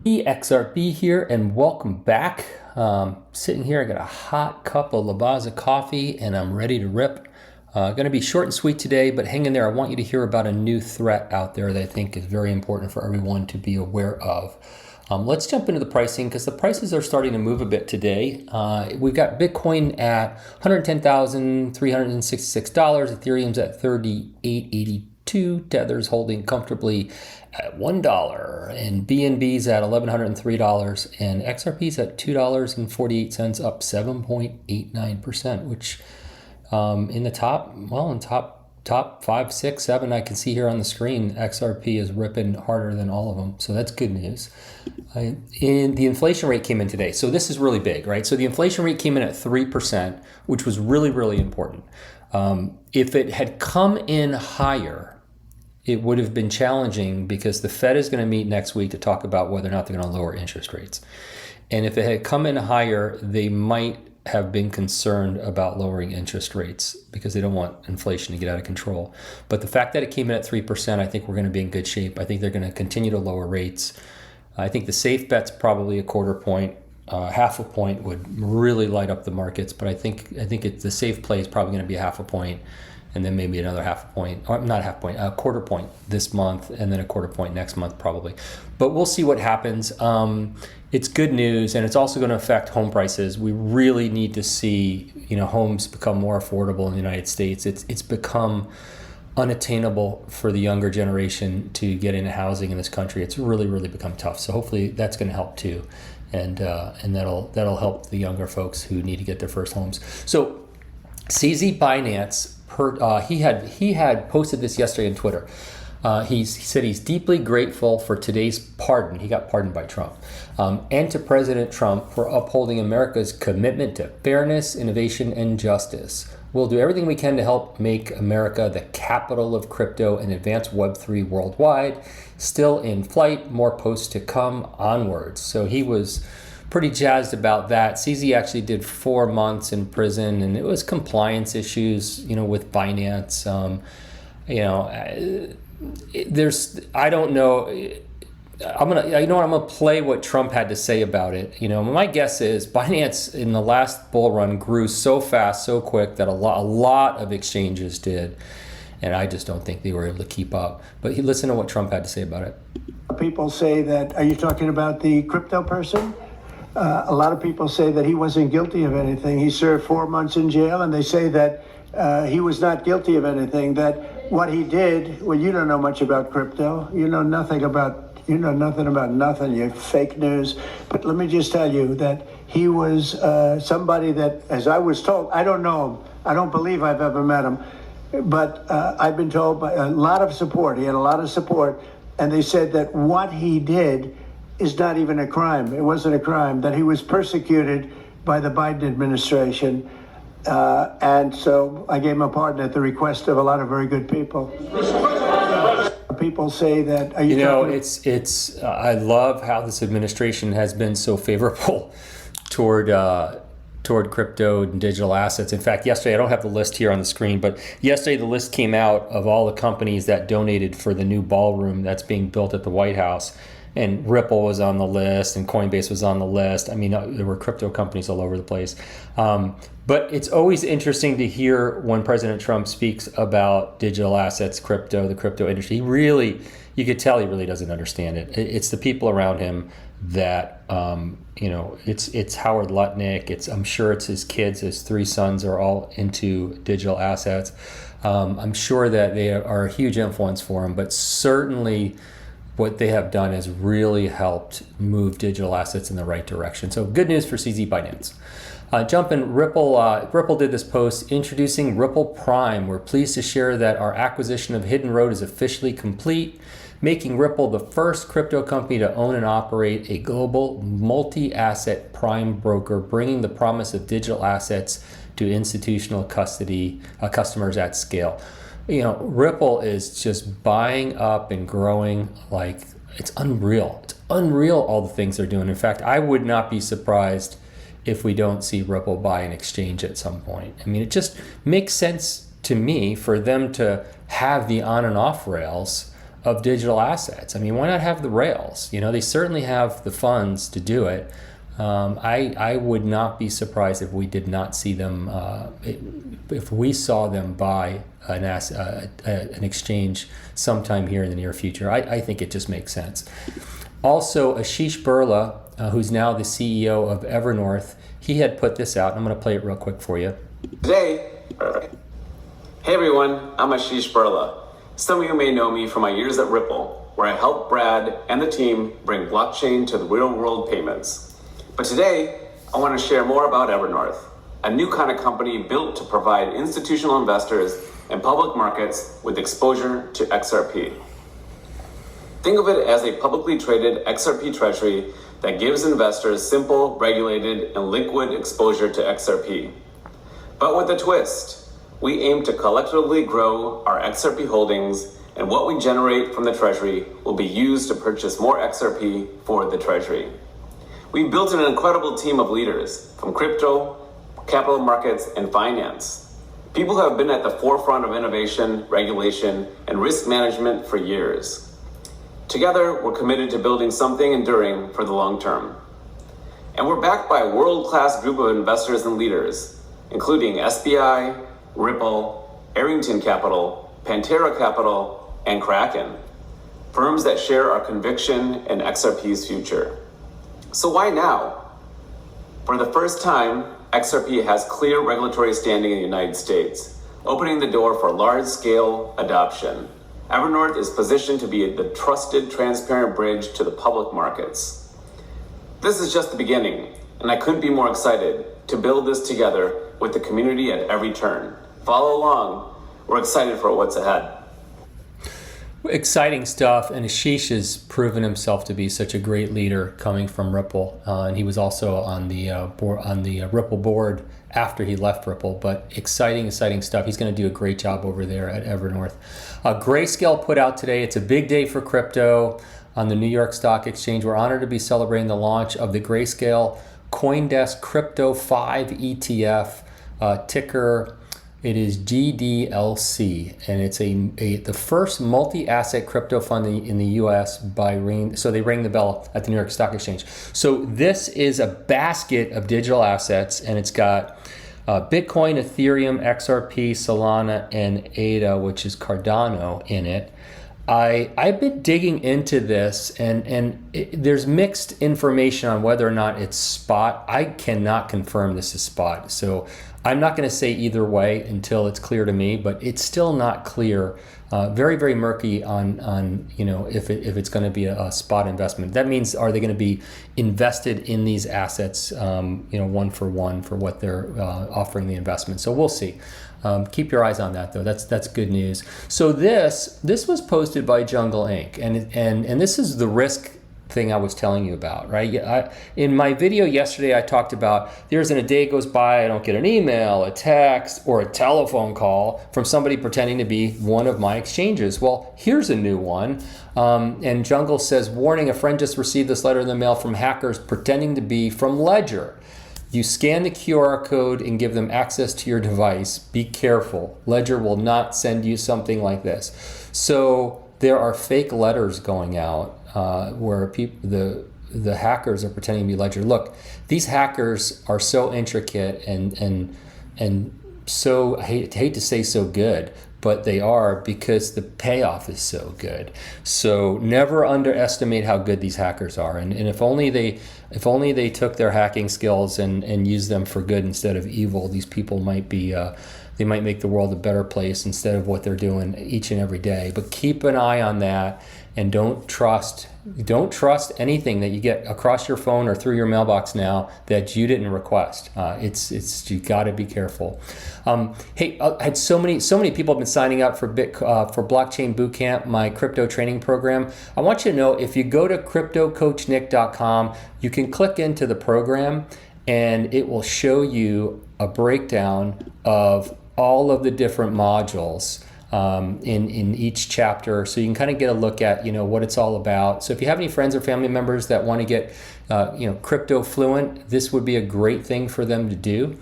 XRP here, and welcome back. Sitting here, I got a hot cup of Lavazza coffee, and I'm ready to rip. Going to be short and sweet today, but hang in there. I want you to hear about a new threat out there that I think is very important for everyone to be aware of. Let's jump into the pricing because the prices are starting to move a bit today. We've got Bitcoin at $110,366. Ethereum's at $38.82. Tether's holding comfortably at $1, and BNB's at $1,103, and XRP's at $2.48, up 7.89%, which in the top 5, 6, 7, I can see here on the screen, XRP is ripping harder than all of them. So that's good news. And the inflation rate came in today. So this is really big, right? So the inflation rate came in at 3%, which was really, really important. If it had come in higher, it would have been challenging because the Fed is going to meet next week to talk about whether or not they're going to lower interest rates. And if it had come in higher, they might have been concerned about lowering interest rates because they don't want inflation to get out of control. But the fact that it came in at 3%, I think we're going to be in good shape. I think they're going to continue to lower rates. I think the safe bet's probably a quarter point. Half a point would really light up the markets, but I think the safe play is probably going to be a half a point, and then maybe another half a point, or not half a point, a quarter point this month, and then a quarter point next month probably. But we'll see what happens. It's good news, and it's also going to affect home prices. We really need to see, homes become more affordable in the United States. It's become unattainable for the younger generation to get into housing in this country. It's really, really become tough. So hopefully that's going to help too. And that'll help the younger folks who need to get their first homes. So CZ Binance, he had posted this yesterday on Twitter. He said he's deeply grateful for today's pardon. He got pardoned by Trump, and to President Trump for upholding America's commitment to fairness, innovation, and justice. We'll do everything we can to help make America the capital of crypto and advance Web3 worldwide. Still in flight, more posts to come onwards. So he was pretty jazzed about that. CZ actually did 4 months in prison, and it was compliance issues, with Binance. I don't know. I'm gonna play what Trump had to say about it. My guess is Binance in the last bull run grew so fast, so quick that a lot of exchanges did, and I just don't think they were able to keep up. But listen to what Trump had to say about it. People say that. Are you talking about the crypto person? A lot of people say that he wasn't guilty of anything. He served 4 months in jail, and they say that he was not guilty of anything. That what he did. Well, you don't know much about crypto. You know nothing about nothing. You fake news. But let me just tell you that he was somebody that, as I was told, I don't know him. I don't believe I've ever met him. But I've been told by a lot of support. He had a lot of support. And they said that what he did is not even a crime. It wasn't a crime. That he was persecuted by the Biden administration. And so I gave him a pardon at the request of a lot of very good people. People say that. I love how this administration has been so favorable toward crypto and digital assets. In fact, yesterday, I don't have the list here on the screen, but yesterday the list came out of all the companies that donated for the new ballroom that's being built at the White House. And Ripple was on the list, and Coinbase was on the list. I mean, there were crypto companies all over the place. But it's always interesting to hear when President Trump speaks about digital assets, the crypto industry. You could tell he really doesn't understand it. It's the people around him that, it's Howard Lutnick. I'm sure it's his kids. His 3 sons are all into digital assets. I'm sure that they are a huge influence for him, but certainly what they have done has really helped move digital assets in the right direction. So good news for CZ Binance. Jumping Ripple did this post introducing Ripple Prime. We're pleased to share that our acquisition of Hidden Road is officially complete, making Ripple the first crypto company to own and operate a global multi-asset prime broker, bringing the promise of digital assets to institutional customers at scale. Ripple is just buying up and growing like it's unreal. It's unreal all the things they're doing. In fact, I would not be surprised if we don't see Ripple buy an exchange at some point. I mean, it just makes sense to me for them to have the on and off rails of digital assets. I mean, why not have the rails? They certainly have the funds to do it. I would not be surprised if we did not see them, if we saw them buy an exchange sometime here in the near future. I think it just makes sense. Also, Ashish Birla, who's now the CEO of Evernorth, he had put this out. I'm going to play it real quick for you. Hey everyone, I'm Ashish Birla. Some of you may know me from my years at Ripple, where I helped Brad and the team bring blockchain to the real world payments. But today, I want to share more about Evernorth, a new kind of company built to provide institutional investors and public markets with exposure to XRP. Think of it as a publicly traded XRP treasury that gives investors simple, regulated, and liquid exposure to XRP. But with a twist, we aim to collectively grow our XRP holdings, and what we generate from the treasury will be used to purchase more XRP for the treasury. We've built an incredible team of leaders from crypto, capital markets, and finance. People who have been at the forefront of innovation, regulation, and risk management for years. Together, we're committed to building something enduring for the long term. And we're backed by a world-class group of investors and leaders, including SBI, Ripple, Arrington Capital, Pantera Capital, and Kraken, firms that share our conviction in XRP's future. So why now? For the first time, XRP has clear regulatory standing in the United States, opening the door for large-scale adoption. Evernorth is positioned to be the trusted, transparent bridge to the public markets. This is just the beginning, and I couldn't be more excited to build this together with the community at every turn. Follow along. We're excited for what's ahead. Exciting stuff, and Ashish has proven himself to be such a great leader coming from Ripple, and he was also on the Ripple board after he left Ripple. But exciting stuff. He's going to do a great job over there at Evernorth. Grayscale put out today. It's a big day for crypto on the New York Stock Exchange. We're honored to be celebrating the launch of the Grayscale CoinDesk Crypto 5 ETF, ticker. It is GDLC, and it's the first multi-asset crypto fund in the U.S. So they ring the bell at the New York Stock Exchange. So this is a basket of digital assets, and it's got Bitcoin, Ethereum, XRP, Solana, and ADA, which is Cardano, in it. I've been digging into this, and there's mixed information on whether or not it's spot. I cannot confirm this is spot, so I'm not going to say either way until it's clear to me, but it's still not clear. Very, very murky on if it's going to be a spot investment. That means, are they going to be invested in these assets, one for one for what they're offering the investment? So we'll see. Keep your eyes on that, though. That's good news. So this was posted by Jungle Inc. and this is the risk thing I was telling you about, right? In my video yesterday, I talked about there isn't a day goes by I don't get an email, a text, or a telephone call from somebody pretending to be one of my exchanges. Well, here's a new one. And Jungle says, warning, a friend just received this letter in the mail from hackers pretending to be from Ledger. You scan the QR code and give them access to your device. Be careful. Ledger will not send you something like this. So there are fake letters going out where the hackers are pretending to be Ledger. Look, these hackers are so intricate and so, I hate to say so good, but they are, because the payoff is so good. So never underestimate how good these hackers are. And if only they took their hacking skills and used them for good instead of evil, these people might be they might make the world a better place instead of what they're doing each and every day. But keep an eye on that, and don't trust anything that you get across your phone or through your mailbox now that you didn't request. It's you got to be careful. Hey, I had so many people have been signing up for Blockchain Bootcamp, my crypto training program. I want you to know, if you go to cryptocoachnick.com, you can click into the program, and it will show you a breakdown of all of the different modules in each chapter, so you can kind of get a look at what it's all about. So if you have any friends or family members that want to get crypto fluent, this would be a great thing for them to do.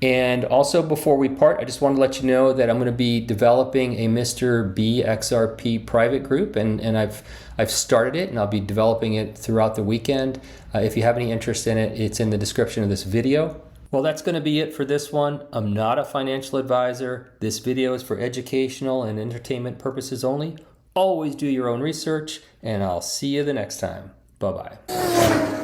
And also, before we part, I just want to let you know that I'm going to be developing a Mr. B XRP private group, and I've started it, and I'll be developing it throughout the weekend. If you have any interest in it, it's in the description of this video. Well, that's going to be it for this one. I'm not a financial advisor. This video is for educational and entertainment purposes only. Always do your own research, and I'll see you the next time. Bye-bye.